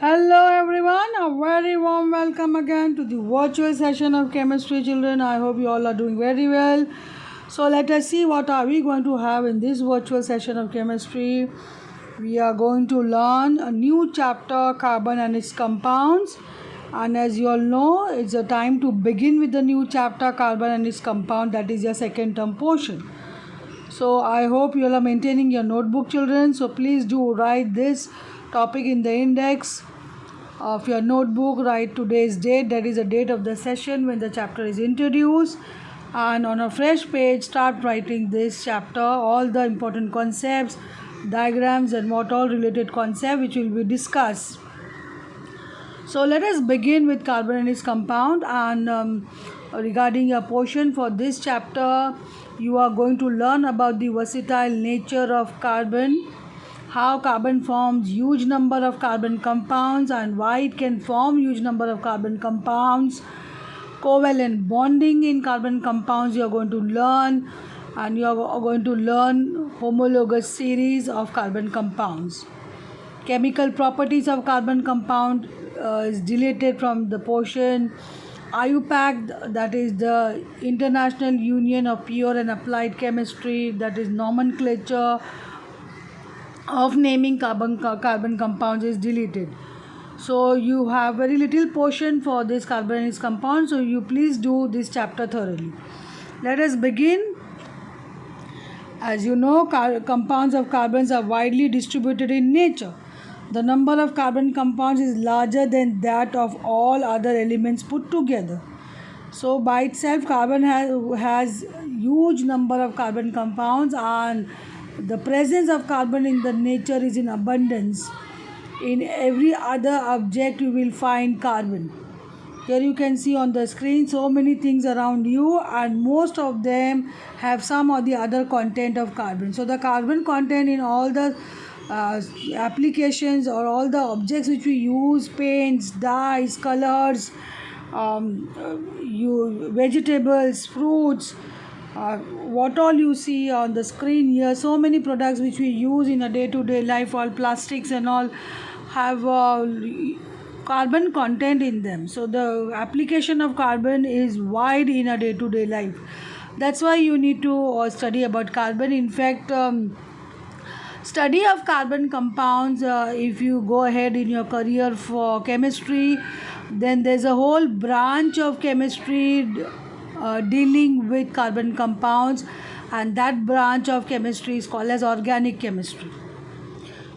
Hello everyone, a very warm welcome again to the virtual session of chemistry children. I hope you all are doing very well. So let us see what are we going to have in this virtual session of chemistry. We are going to learn a new chapter, carbon and its compounds. And as you all know, it's a time to begin with the new chapter, carbon and its compound, that is your second term portion. So I hope you all are maintaining your notebook children. So please do write this topic in the index of your notebook. Write today's date, that is the date of the session when the chapter is introduced, and on a fresh page start writing this chapter, all the important concepts, diagrams and what all related concept which will be discussed. So let us begin with carbon and its compound. And regarding your portion for this chapter, you are going to learn about the versatile nature of carbon, how carbon forms huge number of carbon compounds and why it can form huge number of carbon compounds, covalent bonding in carbon compounds you are going to learn, and you are going to learn homologous series of carbon compounds. Chemical properties of carbon compound is deleted from the portion. IUPAC, that is the International Union of Pure and Applied Chemistry, that is nomenclature of naming carbon compounds is deleted. So you have very little portion for this carbon and its compound, so you please do this chapter thoroughly. Let us begin. As you know, compounds of carbons are widely distributed in nature. The number of carbon compounds is larger than that of all other elements put together. So by itself, carbon has huge number of carbon compounds, and the presence of carbon in the nature is in abundance. In every other object you will find carbon. Here you can see on the screen so many things around you, and most of them have some or the other content of carbon. So the carbon content in all the applications or all the objects which we use, paints, dyes, colors, vegetables, fruits, what all you see on the screen here, so many products which we use in a day-to-day life, all plastics and all have carbon content in them. So the application of carbon is wide in a day-to-day life. That's why you need to study about carbon. In fact, study of carbon compounds, if you go ahead in your career for chemistry, then there's a whole branch of chemistry dealing with carbon compounds, and that branch of chemistry is called as organic chemistry.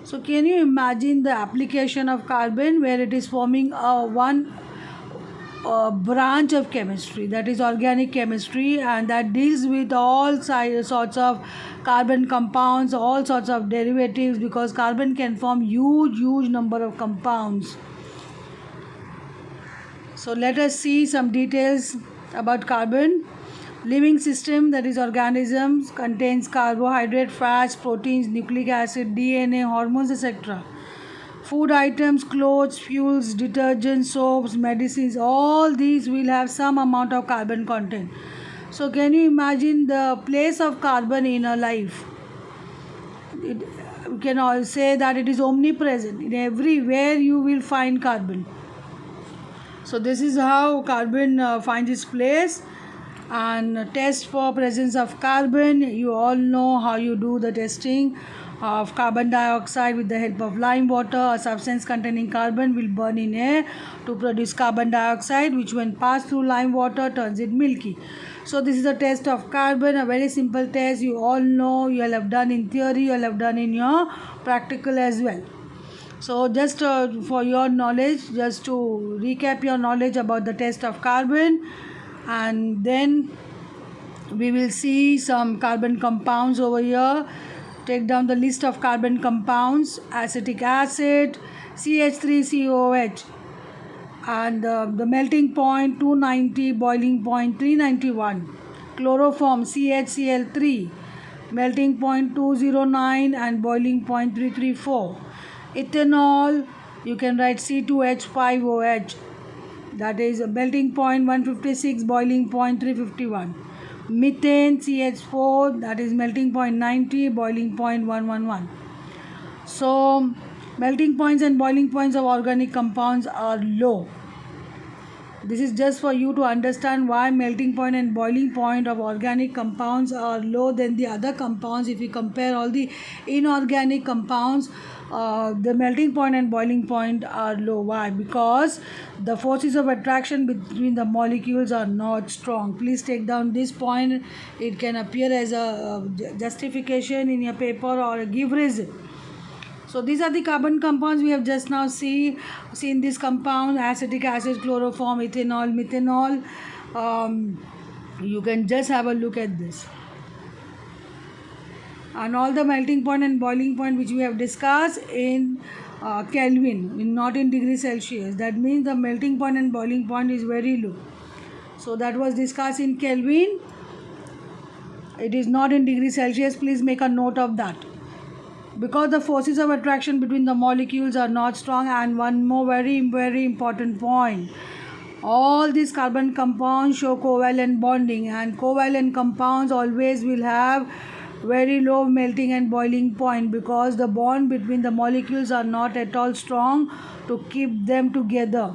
So can you imagine the application of carbon where it is forming one branch of chemistry, that is organic chemistry, and that deals with all sorts of carbon compounds, all sorts of derivatives, because carbon can form huge number of compounds. So let us see some details about carbon. Living system, that is organisms, contains carbohydrate, fats, proteins, nucleic acid, DNA, hormones, etc. Food items, clothes, fuels, detergents, soaps, medicines, all these will have some amount of carbon content. So can you imagine the place of carbon in our life? We can all say that it is omnipresent. In everywhere you will find carbon. So this is how carbon finds its place. And test for presence of carbon, you all know how you do the testing of carbon dioxide with the help of lime water. A substance containing carbon will burn in air to produce carbon dioxide, which when passed through lime water turns it milky. So this is a test of carbon, a very simple test. You all know, you all have done in theory, you all have done in your practical as well. So just for your knowledge, just to recap your knowledge about the test of carbon, and then we will see some carbon compounds over here. Take down the list of carbon compounds: acetic acid, CH3COOH, and the melting point 290, boiling point 391. Chloroform, CHCl3, melting point 209 and boiling point 334. Ethanol, you can write C2H5OH, that is melting point 156, boiling point 351. Methane, CH4, that is melting point 90, boiling point 111. So Melting points and boiling points of organic compounds are low. This is just for you to understand why melting point and boiling point of organic compounds are low than the other compounds. If you compare all the inorganic compounds, the melting point and boiling point are low. Why? Because the forces of attraction between the molecules are not strong. Please take down this point. It can appear as a justification in your paper or a give reason. So these are the carbon compounds we have just now seen this compound: acetic acid, chloroform, ethanol, methanol. You can just have a look at this. And all the melting point and boiling point which we have discussed in Kelvin, not in degree Celsius. That means the melting point and boiling point is very low. So that was discussed in Kelvin. It is not in degree Celsius. Please make a note of that. Because the forces of attraction between the molecules are not strong. And one more very important point: all these carbon compounds show covalent bonding, and covalent compounds always will have very low melting and boiling point, because the bond between the molecules are not at all strong to keep them together.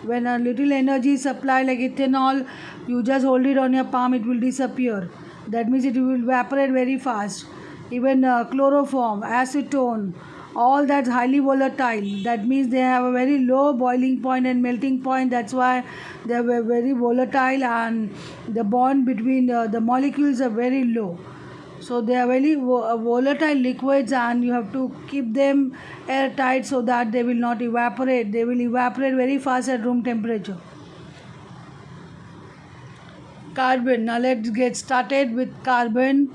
When a little energy is supplied, like ethanol, you just hold it on your palm, it will disappear. That means it will evaporate very fast. Even chloroform, acetone, all that's highly volatile. That means they have a very low boiling point and melting point. That's why they are very volatile, and the bond between the molecules are very low. So they are very volatile liquids, and you have to keep them airtight so that they will not evaporate. They will evaporate very fast at room temperature. Carbon. Now let's get started with carbon.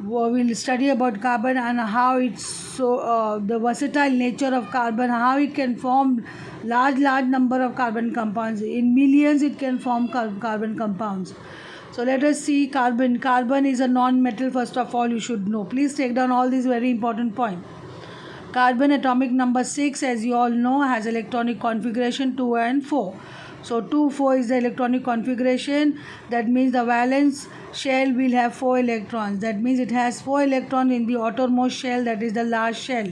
We'll study about carbon and how it's the versatile nature of carbon, how it can form large number of carbon compounds. In millions it can form carbon compounds. So let us see carbon. Carbon is a non-metal, first of all, you should know. Please take down all these very important points. Carbon atomic number 6, as you all know, has electronic configuration 2 and 4. So 2, 4 is the electronic configuration. That means the valence shell will have 4 electrons. That means it has 4 electrons in the outermost shell, that is the last shell.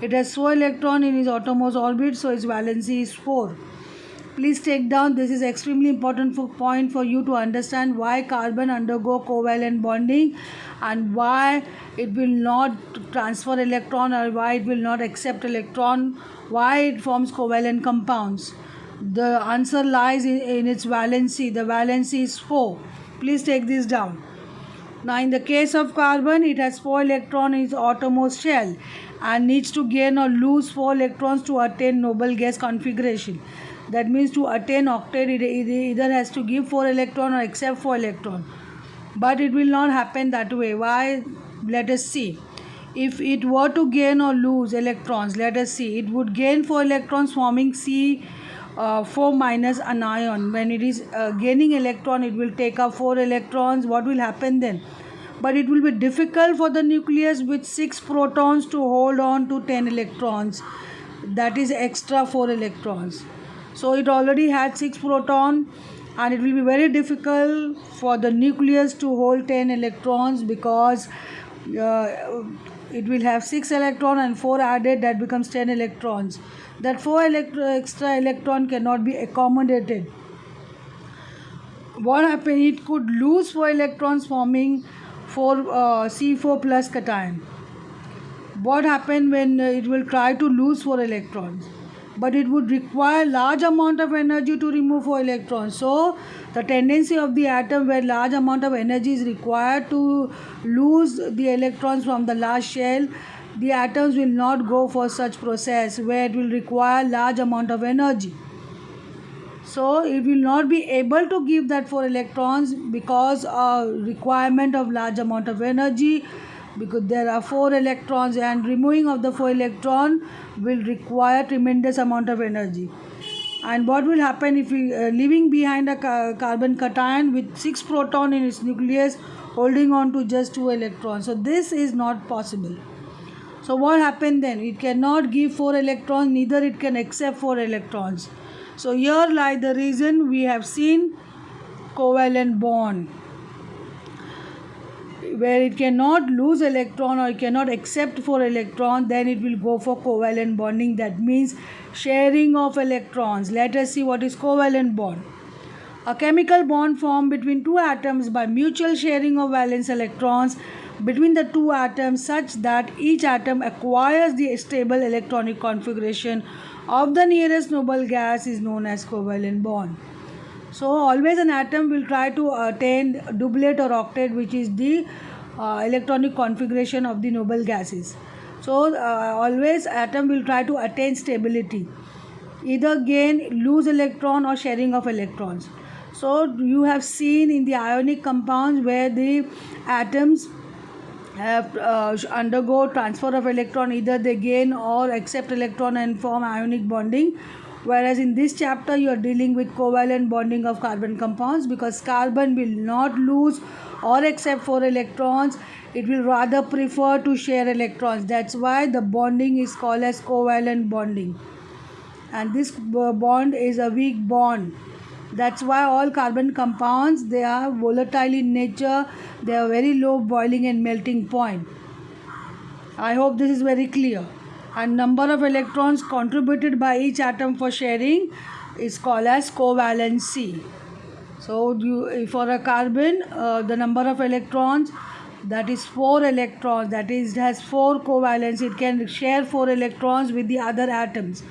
It has 4 electrons in its outermost orbit, so its valency is 4. Please take down, this is extremely important point for you to understand why carbon undergo covalent bonding and why it will not transfer electron, or why it will not accept electron, why it forms covalent compounds. The answer lies in its valency. The valency is 4. Please take this down. Now in the case of carbon, it has 4 electrons in its outermost shell and needs to gain or lose 4 electrons to attain noble gas configuration. That means to attain octet, it either has to give 4 electrons or accept 4 electrons. But it will not happen that way. Why? Let us see. If it were to gain or lose electrons, let us see. It would gain 4 electrons, forming C4 minus anion. When it is gaining electron, it will take up 4 electrons. What will happen then? But it will be difficult for the nucleus with 6 protons to hold on to 10 electrons. That is extra 4 electrons. So it already had 6 protons, and it will be very difficult for the nucleus to hold 10 electrons, because it will have 6 electrons and 4 added, that becomes 10 electrons. That 4 extra electron cannot be accommodated. What happens? It could lose 4 electrons, forming C4 plus cation. What happens when it will try to lose 4 electrons? But it would require large amount of energy to remove 4 electrons. So the tendency of the atom, where large amount of energy is required to lose the electrons from the last shell, the atoms will not go for such process where it will require large amount of energy. So it will not be able to give that 4 electrons because of requirement of large amount of energy, because there are 4 electrons, and removing of the 4 electron will require tremendous amount of energy. And what will happen if we leaving behind a carbon cation with 6 proton in its nucleus, holding on to just 2 electrons? So this is not possible. So what happened then? It cannot give 4 electrons, neither it can accept 4 electrons. So here lies the reason we have seen covalent bond. where it cannot lose electron or it cannot accept 4 electrons, then it will go for covalent bonding. That means sharing of electrons. Let us see what is covalent bond. A chemical bond formed between two atoms by mutual sharing of valence electrons between the two atoms, such that each atom acquires the stable electronic configuration of the nearest noble gas, is known as covalent bond. So always an atom will try to attain doublet or octet, which is the electronic configuration of the noble gases. So always atom will try to attain stability, either gain, lose electron, or sharing of electrons. So you have seen in the ionic compounds where the atoms have undergo transfer of electron, either they gain or accept electron and form ionic bonding. Whereas in this chapter you are dealing with covalent bonding of carbon compounds, because carbon will not lose or accept 4 electrons, it will rather prefer to share electrons. That's why the bonding is called as covalent bonding, and this bond is a weak bond. That's why all carbon compounds, they are volatile in nature, they are very low boiling and melting point. I hope this is very clear. And number of electrons contributed by each atom for sharing is called as covalency. So for a carbon, the number of electrons, that is 4 electrons, that is it has 4 covalence. It can share 4 electrons with the other atoms.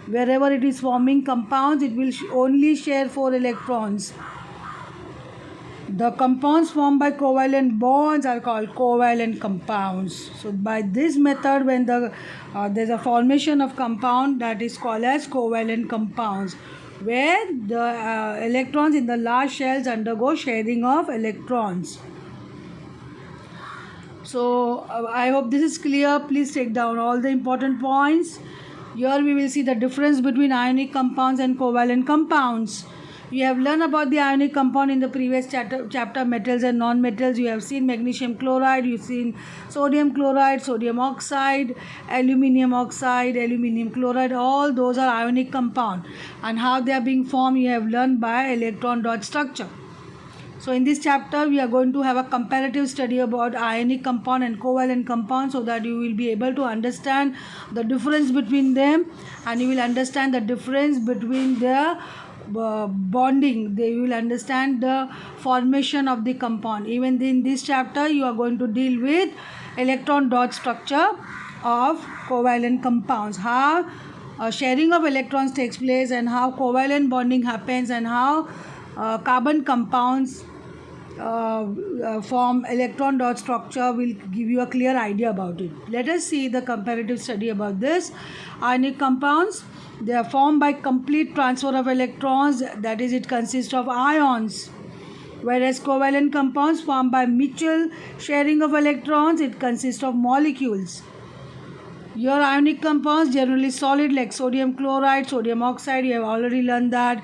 Wherever it is forming compounds, it will only share 4 electrons. The compounds formed by covalent bonds are called covalent compounds. So by this method, when there's a formation of compound, that is called as covalent compounds, where the electrons in the large shells undergo sharing of electrons. So I hope this is clear. Please take down all the important points. Here we will see the difference between ionic compounds and covalent compounds. You have learned about the ionic compound in the previous chapter, metals and non-metals. You have seen magnesium chloride, you've seen sodium chloride, sodium oxide, aluminium chloride. All those are ionic compound, and how they are being formed you have learned by electron dot structure. So in this chapter we are going to have a comparative study about ionic compound and covalent compound, so that you will be able to understand the difference between them, and you will understand the difference between their bonding. They will understand the formation of the compound. Even in this chapter you are going to deal with electron dot structure of covalent compounds, how sharing of electrons takes place, and how covalent bonding happens, and how carbon compounds form electron dot structure. Will give you a clear idea about it. Let us see the comparative study about this. Ionic compounds, they are formed by complete transfer of electrons, that is, it consists of ions. Whereas covalent compounds formed by mutual sharing of electrons, it consists of molecules. Your ionic compounds generally solid, like sodium chloride, sodium oxide, you have already learned that.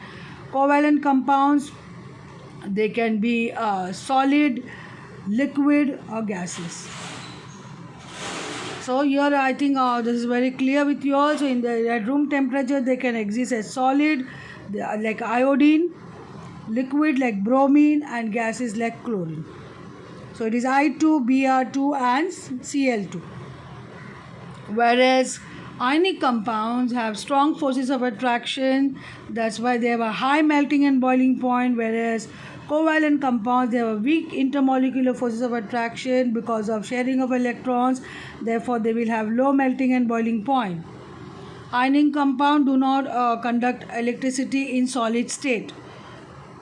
Covalent compounds, they can be solid, liquid, or gases. So here I think this is very clear with you all. So at room temperature they can exist as solid, like iodine, liquid like bromine, and gases like chlorine. So it is I2, Br2 and Cl2. Whereas ionic compounds have strong forces of attraction, that's why they have a high melting and boiling point. Whereas covalent compounds, they have a weak intermolecular forces of attraction because of sharing of electrons, therefore they will have low melting and boiling point. Ionic compounds do not conduct electricity in solid state.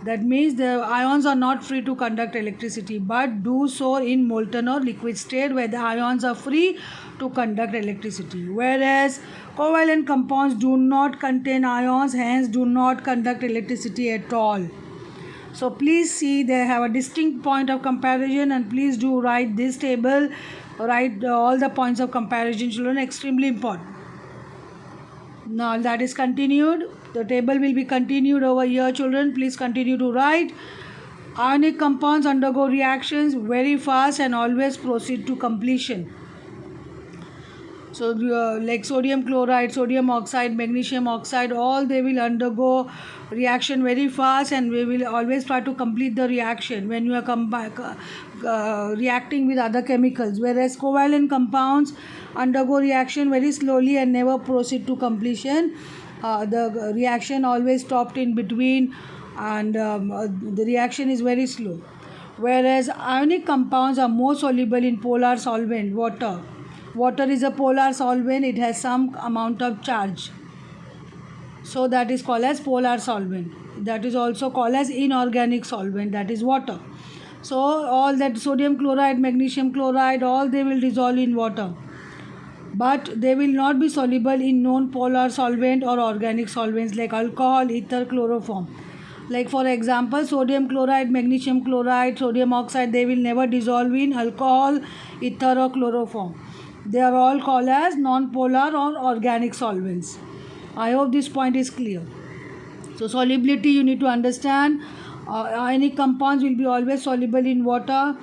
That means the ions are not free to conduct electricity, but do so in molten or liquid state, where the ions are free to conduct electricity. Whereas covalent compounds do not contain ions, hence do not conduct electricity at all. So please see, they have a distinct point of comparison, and please do write this table, write all the points of comparison, children, extremely important. Now that is continued. The table will be continued over here, children. Please continue to write. Ionic compounds undergo reactions very fast and always proceed to completion. So like sodium chloride, sodium oxide, magnesium oxide, all they will undergo reaction very fast, and we will always try to complete the reaction when you are reacting with other chemicals, whereas covalent compounds undergo reaction very slowly and never proceed to completion. The reaction always stopped in between, and the reaction is very slow, whereas ionic compounds are more soluble in polar solvent, water. Water is a polar solvent, it has some amount of charge, so that is called as polar solvent. That is also called as inorganic solvent, that is water. So all that sodium chloride, magnesium chloride, all they will dissolve in water, but they will not be soluble in non-polar solvent or organic solvents like alcohol, ether, chloroform. Like for example, sodium chloride, magnesium chloride, sodium oxide, they will never dissolve in alcohol, ether or chloroform. They are all called as non-polar or organic solvents. I hope this point is clear. So solubility you need to understand. Ionic compounds will be always soluble in water.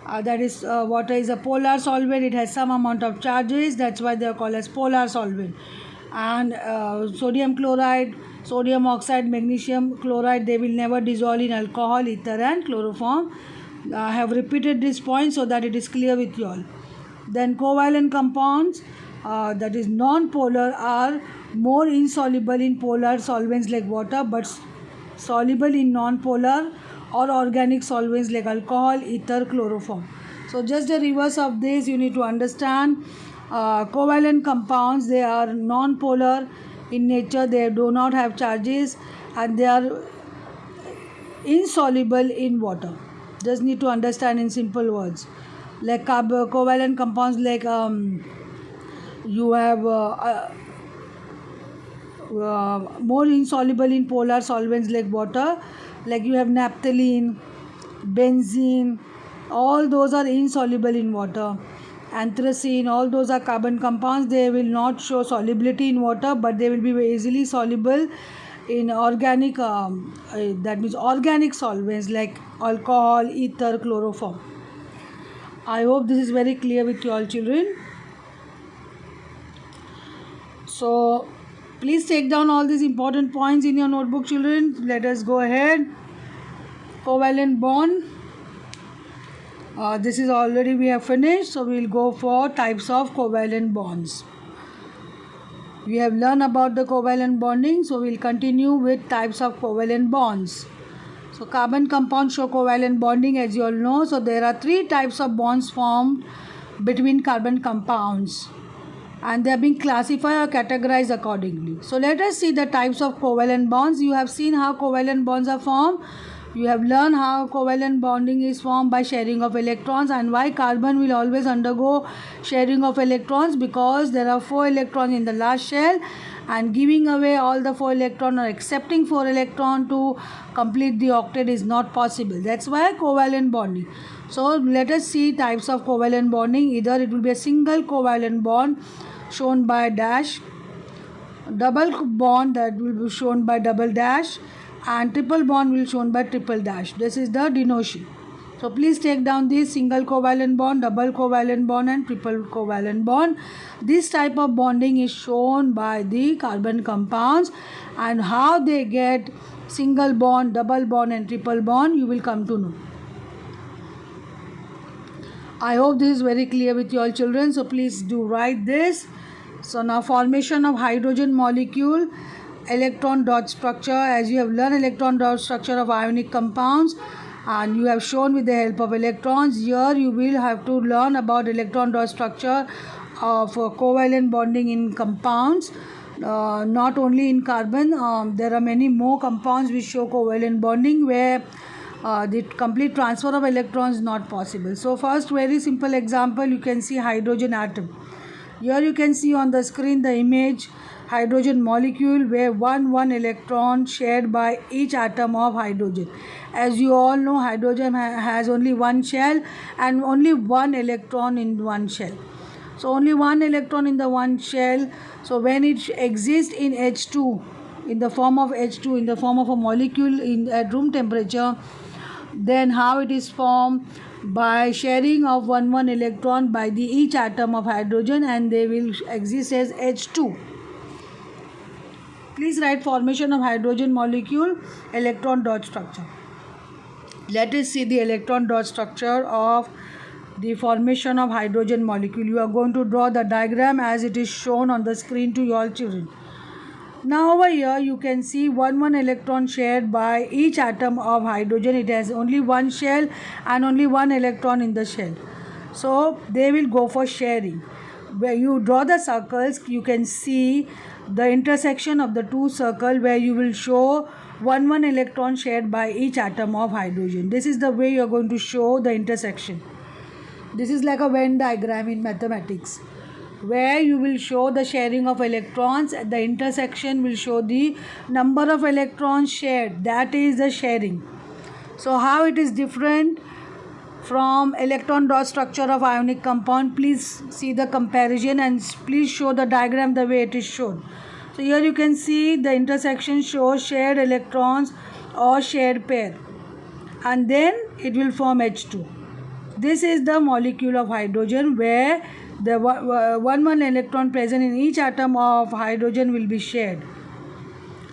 That is, water is a polar solvent. It has some amount of charges. That's why they are called as polar solvent. And sodium chloride, sodium oxide, magnesium chloride, they will never dissolve in alcohol, ether and chloroform. I have repeated this point so that it is clear with you all. Then covalent compounds, that is non-polar, are more insoluble in polar solvents like water, but soluble in non-polar or organic solvents like alcohol, ether, chloroform. So just the reverse of this you need to understand. Covalent compounds, they are non-polar in nature, they do not have charges, and they are insoluble in water. Just need to understand in simple words. Like covalent compounds, like you have more insoluble in polar solvents like water, like you have naphthalene, benzene, all those are insoluble in water. Anthracene, all those are carbon compounds, they will not show solubility in water, but they will be very easily soluble in organic, that means organic solvents like alcohol, ether, chloroform. I hope this is very clear with you all children. So please take down all these important points in your notebook children. Let us go ahead. Covalent bond. This is already we have finished. So we will go for types of covalent bonds. We have learned about the covalent bonding. So we will continue with types of covalent bonds. So carbon compounds show covalent bonding, as you all know. So there are 3 types of bonds formed between carbon compounds, and they are being classified or categorized accordingly. So let us see the types of covalent bonds. You have seen how covalent bonds are formed. You have learned how covalent bonding is formed by sharing of electrons, and why carbon will always undergo sharing of electrons, because there are 4 electrons in the last shell, and giving away all the 4 electrons or accepting 4 electrons to complete the octet is not possible. That's why covalent bonding. So let us see types of covalent bonding. Either it will be a single covalent bond shown by dash, double bond that will be shown by double dash, and triple bond will be shown by triple dash. This is the denotation. So please take down this: single covalent bond, double covalent bond and triple covalent bond. This type of bonding is shown by the carbon compounds, and how they get single bond, double bond and triple bond you will come to know. I hope this is very clear with you all children. So please do write this. So now formation of hydrogen molecule, electron dot structure. As you have learned electron dot structure of ionic compounds, and you have shown with the help of electrons, here you will have to learn about electron dot structure of covalent bonding in compounds. Not only in carbon, there are many more compounds which show covalent bonding where the complete transfer of electrons is not possible. So first, very simple example, you can see hydrogen atom. Here you can see on the screen the image hydrogen molecule where one electron shared by each atom of hydrogen. As you all know, hydrogen has only one shell and only one electron in one shell. So only one electron in the one shell. So when it exists in H2, in the form of H2, in the form of a molecule at room temperature, then how it is formed? by sharing of one electron by the each atom of hydrogen, and they will exist as H2. Please write formation of hydrogen molecule, electron dot structure. Let us see the electron dot structure of the formation of hydrogen molecule. You are going to draw the diagram as it is shown on the screen to your children. Now over here you can see one electron shared by each atom of hydrogen. It has only one shell and only one electron in the shell. So they will go for sharing. Where you draw the circles, you can see the intersection of the two circles where you will show one electron shared by each atom of hydrogen. This is the way you are going to show the intersection. This is like a Venn diagram in mathematics, where you will show the sharing of electrons. At the intersection will show the number of electrons shared. That is the sharing. So how it is different from electron dot structure of ionic compound? Please see the comparison and please show the diagram the way it is shown. So here you can see the intersection shows shared electrons or shared pair, and then it will form H2. This is the molecule of hydrogen, where the one electron present in each atom of hydrogen will be shared.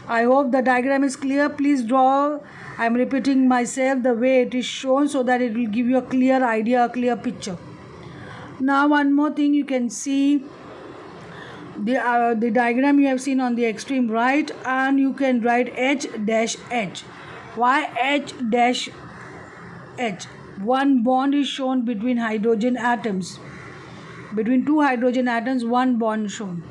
I hope the diagram is clear. Please draw. I am repeating myself the way it is shown so that it will give you a clear idea, a clear picture. Now one more thing, you can see the diagram you have seen on the extreme right, and you can write H dash H. Why H dash H? One bond is shown between hydrogen atoms. Between two hydrogen atoms, one bond shown.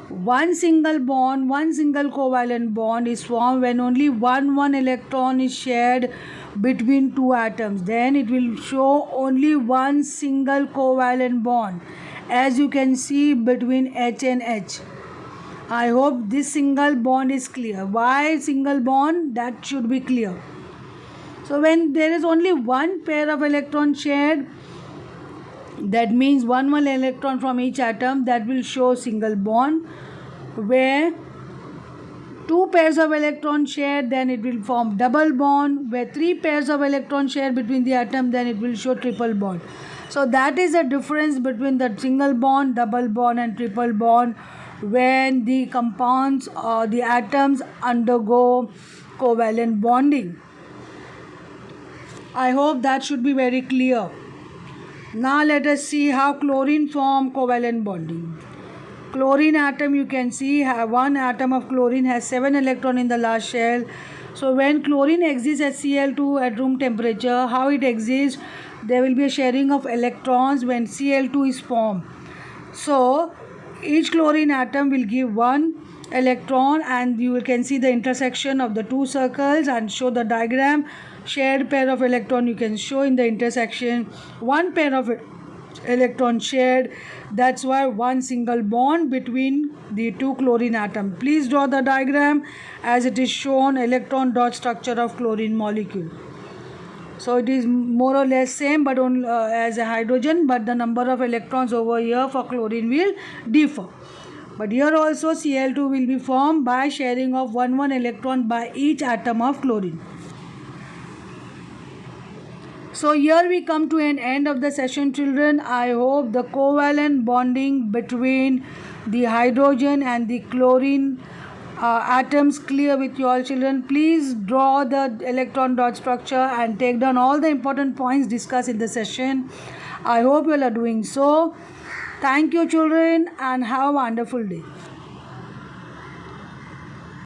One single bond, one single covalent bond is formed when only one electron is shared between two atoms. Then it will show only one single covalent bond, as you can see between H and H. I hope this single bond is clear. Why single bond? That should be clear. So when there is only one pair of electrons shared, that means one electron from each atom, that will show single bond. Where two pairs of electrons shared, then it will form double bond. Where three pairs of electrons shared between the atom, then it will show triple bond. So that is the difference between the single bond, double bond and triple bond when the compounds or the atoms undergo covalent bonding. I hope that should be very clear. Now let us see how chlorine form covalent bonding. Chlorine atom, you can see one atom of chlorine has 7 electrons in the last shell. So when chlorine exists at Cl2 at room temperature, how it exists? There will be a sharing of electrons when Cl2 is formed. So each chlorine atom will give one electron, and you can see the intersection of the two circles and show the diagram. Shared pair of electron you can show in the intersection. One pair of electron shared. That's why one single bond between the two chlorine atom. Please draw the diagram as it is shown, electron dot structure of chlorine molecule. So it is more or less same, but only as a hydrogen, but the number of electrons over here for chlorine will differ. But here also Cl2 will be formed by sharing of one electron by each atom of chlorine. So here we come to an end of the session, children. I hope the covalent bonding between the hydrogen and the chlorine atoms clear with you all, children. Please draw the electron dot structure and take down all the important points discussed in the session. I hope you all are doing so. Thank you, children, and have a wonderful day.